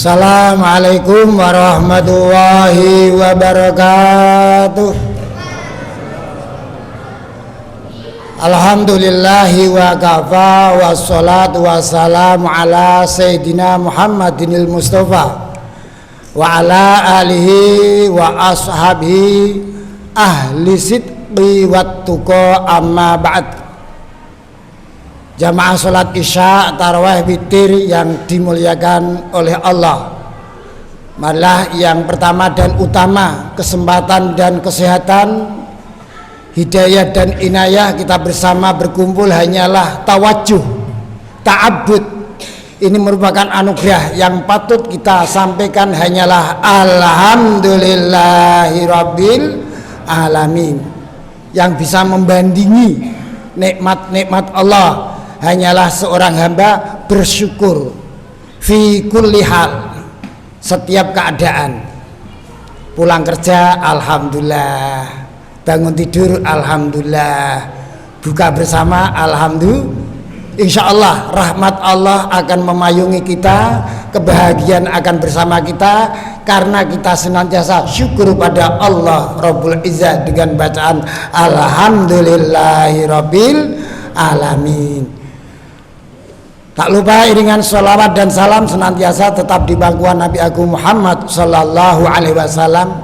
Assalamualaikum warahmatullahi wabarakatuh. Alhamdulillahi wa kafa wassalatu wassalamu ala sayyidina Muhammadinil Mustafa wa ala alihi wa ashabihi ahli sidqi wat tuqa, amma ba'd. Jamaah salat isya, tarawih, witir yang dimuliakan oleh Allah, marilah yang pertama dan utama kesempatan dan kesehatan, hidayah dan inayah kita bersama berkumpul hanyalah tawajuh, ta'abbud. Ini merupakan anugerah yang patut kita sampaikan hanyalah alhamdulillahi rabbil alamin. Yang bisa membandingi nikmat-nikmat Allah hanyalah seorang hamba bersyukur fi kulli hal, setiap keadaan. Pulang kerja alhamdulillah, bangun tidur alhamdulillah, buka bersama alhamdulillah. Insyaallah rahmat Allah akan memayungi kita, kebahagiaan akan bersama kita karena kita senantiasa syukur pada Allah Rabbul Izzah dengan bacaan alhamdulillahi rabbil alamin. Tak lupa iringan sholawat dan salam senantiasa tetap di pangkuan Nabi Agung Muhammad Sallallahu Alaihi Wasallam.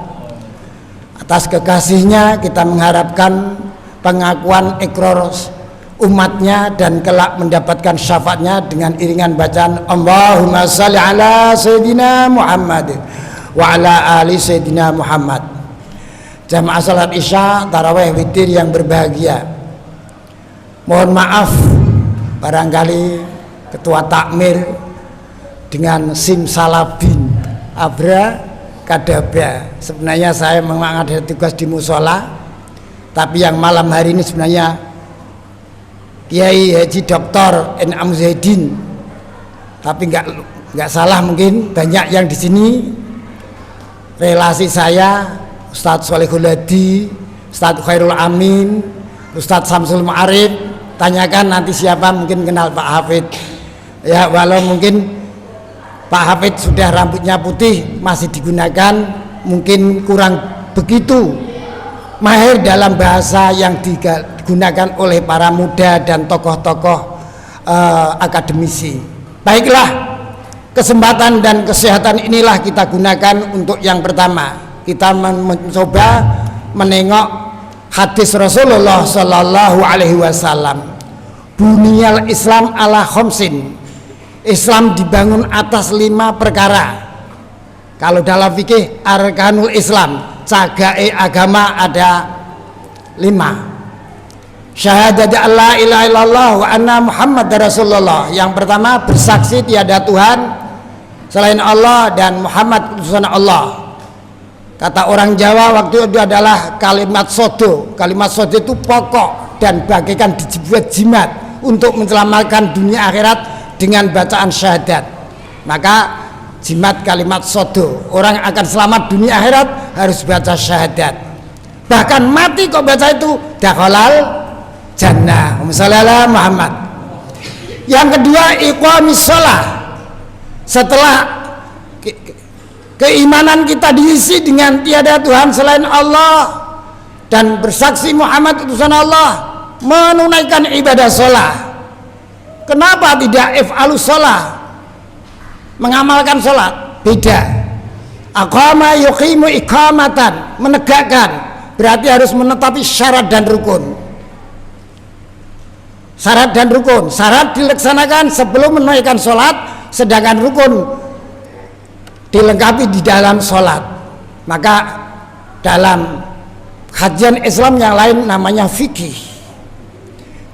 Atas kekasihnya kita mengharapkan pengakuan ikrar umatnya dan kelak mendapatkan syafaatnya dengan iringan bacaan Allahumma shalli ala Sayyidina Muhammad wa ala ali Sayyidina Muhammad. Jamaah salat isya, tarawih, witir yang berbahagia, mohon maaf barangkali ketua takmir dengan simsalabin abra kadabra. Sebenarnya saya memang ada tugas di musola, tapi yang malam hari ini sebenarnya Kiai Haji Dr. N.A. Zaidin. Tapi nggak salah, mungkin banyak yang di sini relasi saya, Ustadz Sholihul Hadi, Ustadz Khairul Amin, Ustadz Samsul Ma'arif. Tanyakan nanti siapa mungkin kenal Pak Hafid. Ya, walau mungkin Pak Hafid sudah rambutnya putih masih digunakan, mungkin kurang begitu mahir dalam bahasa yang digunakan oleh para muda dan tokoh-tokoh akademisi. Baiklah, kesempatan dan kesehatan inilah kita gunakan untuk yang pertama. Kita mencoba menengok hadis Rasulullah Sallallahu Alaihi Wasallam. Bunyal Islam ala khomsin. Islam dibangun atas 5 perkara. Kalau dalam fikih arkanul Islam, cagae agama ada 5. Syahadat la ilaha illallah wa anna Muhammad Rasulullah. Yang pertama, bersaksi tiada Tuhan selain Allah dan Muhammad utusan Allah. Kata orang Jawa waktu itu adalah kalimat sodo. Kalimat sodo itu pokok dan bagaikan dibuat jimat untuk menyelamatkan dunia akhirat dengan bacaan syahadat. Maka jimat kalimat sodo, orang akan selamat dunia akhirat harus baca syahadat. Bahkan mati kok baca itu, dakhalal jannah. Sallallahu Muhammad. Yang kedua, iqamis shalah. Setelah keimanan kita diisi dengan tiada Tuhan selain Allah dan bersaksi Muhammad utusan Allah, menunaikan ibadah sholat. Kenapa tidak if'alus sholat, mengamalkan sholat? Beda. Aqama yuqimu iqamatan, menegakkan, berarti harus menetapi syarat dan rukun. Syarat dan rukun, syarat dilaksanakan sebelum menunaikan sholat, sedangkan rukun dilengkapi di dalam sholat. Maka dalam kajian Islam yang lain namanya fikih.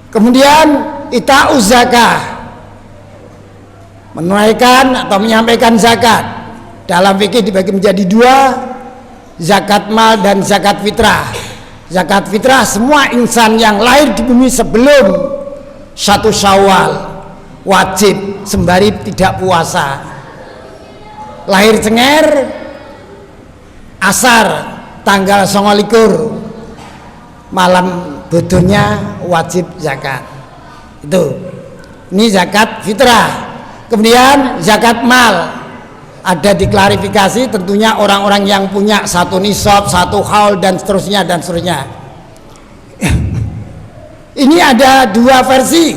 Kemudian ita'uz zakah, menunaikan atau menyampaikan zakat. Dalam fikih dibagi menjadi 2, zakat mal dan zakat fitrah. Zakat fitrah semua insan yang lahir di bumi sebelum 1 Syawal wajib sembari tidak puasa. Lahir Cenger asar tanggal 29 malam bodohnya wajib zakat. Itu ini zakat fitrah. Kemudian zakat mal ada diklarifikasi tentunya orang-orang yang punya satu nisab, satu haul dan seterusnya dan seterusnya. Ini ada dua versi.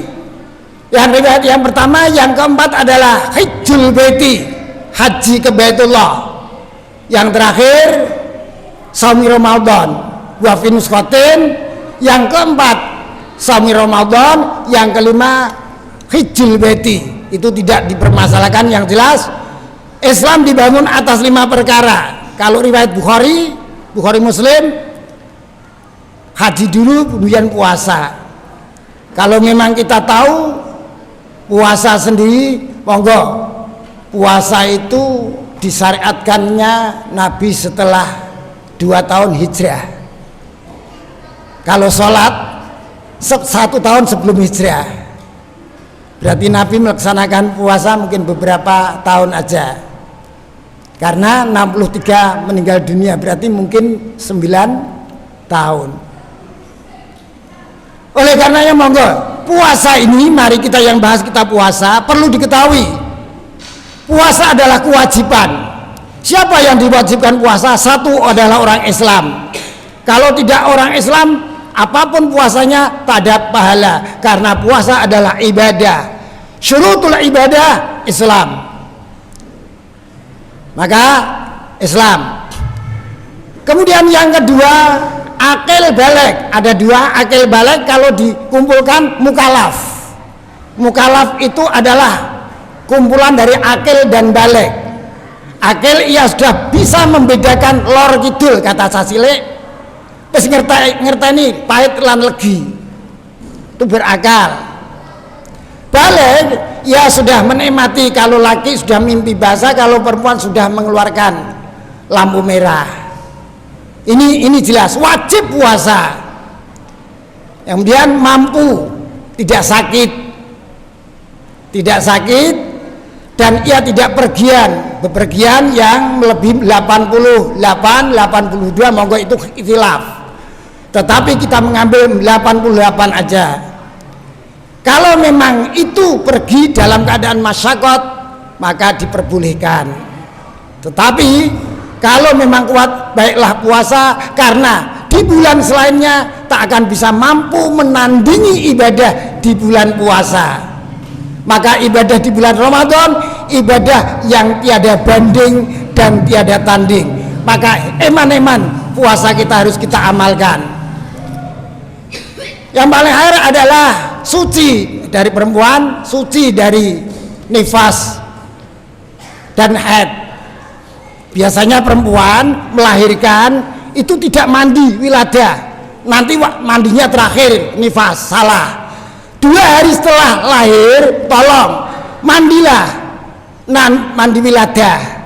Yang riwayat yang pertama, yang keempat adalah hajjul baiti, haji ke Baitullah. Yang terakhir shaumi Ramadan wa fi nuskatin. Yang keempat shaumi Ramadan, yang kelima hajjul baiti. Itu tidak dipermasalahkan. Yang jelas Islam dibangun atas 5 perkara. Kalau riwayat Bukhari Muslim, haji dulu kemudian puasa. Kalau memang kita tahu puasa sendiri, monggo. Puasa itu disyariatkannya Nabi setelah 2 tahun hijrah. Kalau sholat 1 tahun sebelum hijrah, berarti Nabi melaksanakan puasa mungkin beberapa tahun aja. Karena 63 meninggal dunia, berarti mungkin 9 tahun. Oleh karenanya monggo, puasa ini mari kita yang bahas kita puasa, perlu diketahui puasa adalah kewajiban. Siapa yang diwajibkan puasa? Satu adalah orang Islam. Kalau tidak orang Islam, apapun puasanya tak ada pahala, karena puasa adalah ibadah. Syurutul ibadah Islam. Maka Islam. Kemudian yang kedua, akil balik. Ada 2 akil balik kalau dikumpulkan mukalaf. Mukalaf itu adalah kumpulan dari akil dan balik. Akil ia sudah bisa membedakan lor kidul, kata Sasile. Terus ngerteni pahit lan legi. Itu berakal. Balik ya sudah menikmati, kalau laki sudah mimpi basah, kalau perempuan sudah mengeluarkan lampu merah. Ini jelas wajib puasa. Kemudian mampu, tidak sakit dan ia tidak bepergian yang melebihi 88, 82, monggo itu ikhtilaf. Tetapi kita mengambil 88 aja. Kalau memang itu pergi dalam keadaan masyakot, maka diperbolehkan. Tetapi kalau memang kuat, baiklah puasa, karena di bulan selainnya tak akan bisa mampu menandingi ibadah di bulan puasa. Maka ibadah di bulan Ramadan, ibadah yang tiada banding dan tiada tanding. Maka eman-eman puasa kita harus kita amalkan. Yang paling akhir adalah suci dari perempuan, suci dari nifas dan haid. Biasanya perempuan melahirkan itu tidak mandi wiladah, nanti mandinya terakhir nifas. Salah. 2 hari setelah lahir tolong mandilah, mandi wiladah.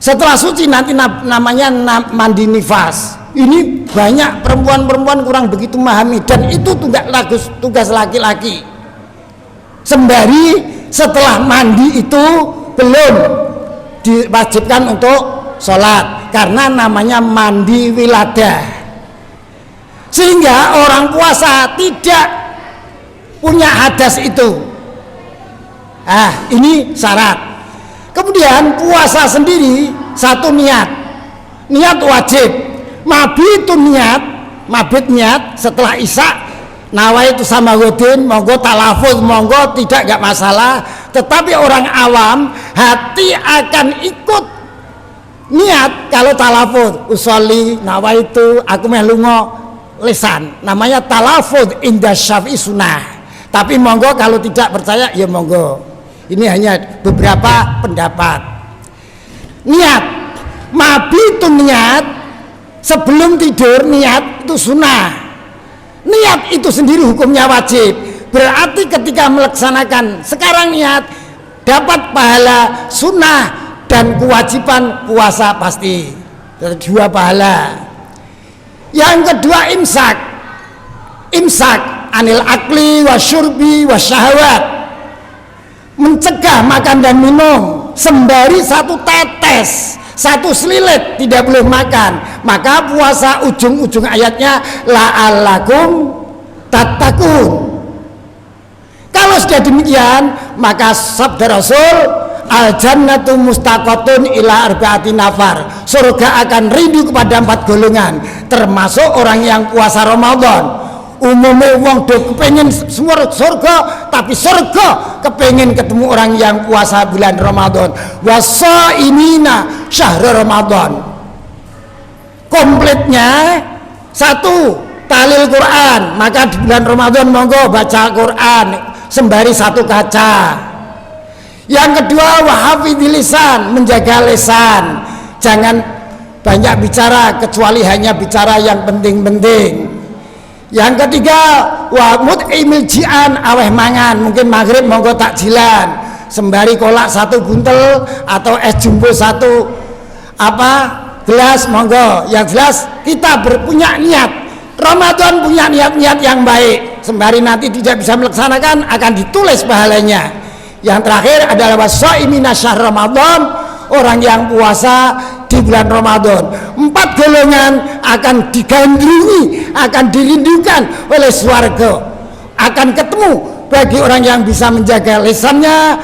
Setelah suci nanti namanya mandi nifas. Ini banyak perempuan-perempuan kurang begitu memahami, dan itu tugas laki-laki. Sembari setelah mandi itu belum diwajibkan untuk sholat, karena namanya mandi wiladah. Sehingga orang puasa tidak punya hadas itu. Ini syarat. Kemudian puasa sendiri satu niat wajib. Mabit niat setelah isya, nawaitu samawudin, monggo talafuz, monggo tidak masalah. Tetapi orang awam hati akan ikut niat kalau talafuz, usolli nawaitu, aku melungo lisan, namanya talafuz inda syafi'i sunnah. Tapi monggo kalau tidak percaya ya monggo. Ini hanya beberapa pendapat. Niat, mabitun niat, sebelum tidur niat itu sunnah. Niat itu sendiri hukumnya wajib. Berarti ketika melaksanakan sekarang niat, dapat pahala sunnah dan kewajiban puasa pasti. 2 pahala. Yang kedua imsak anil akli wasyurbi wasyahwat, mencegah makan dan minum sembari 1 tetes, 1 selilit tidak boleh makan. Maka puasa ujung-ujung ayatnya la'allakum tattaqun. Kalau sudah demikian, maka sabda Rasul, al jannatu mustaqotun ila arbaati nafar, surga akan rindu kepada 4 golongan, termasuk orang yang puasa Ramadan. Umumnya wong do kepengen semua surga, tapi surga kepengen ketemu orang yang puasa bulan Ramadan. Wasaimina syahr Ramadan. Komplitnya 1 talil Quran, maka di bulan Ramadan monggo baca Quran sembari 1 kaca. Yang kedua wahafidil lisan, menjaga lisan, jangan banyak bicara kecuali hanya bicara yang penting-penting. Yang ketiga wa mut'imil ji'an, aweh mangan, mungkin maghrib monggo takjilan sembari kolak 1 buntel atau es jumbo 1 gelas monggo. Yang jelas kita berpunya niat Ramadan, punya niat-niat yang baik, sembari nanti tidak bisa melaksanakan akan ditulis pahalanya. Yang terakhir adalah wasaimina syahr Ramadan, orang yang puasa di bulan Ramadan. 4 golongan akan digandrungi, akan dirindukan oleh swarga, akan ketemu bagi orang yang bisa menjaga lisannya.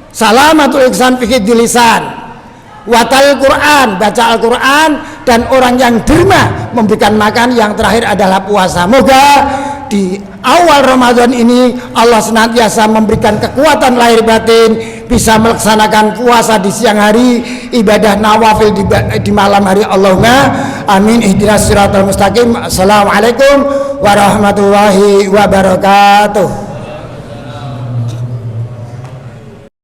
Salamatul ihsan fi lisan, watal Quran, baca Al-Quran, dan orang yang derma memberikan makan. Yang terakhir adalah puasa. Moga di awal Ramadan ini Allah senantiasa memberikan kekuatan lahir batin, bisa melaksanakan puasa di siang hari, ibadah nawafil di malam hari. Allahumma amin. Ihdinas siratal mustaqim. Assalamualaikum warahmatullahi wabarakatuh.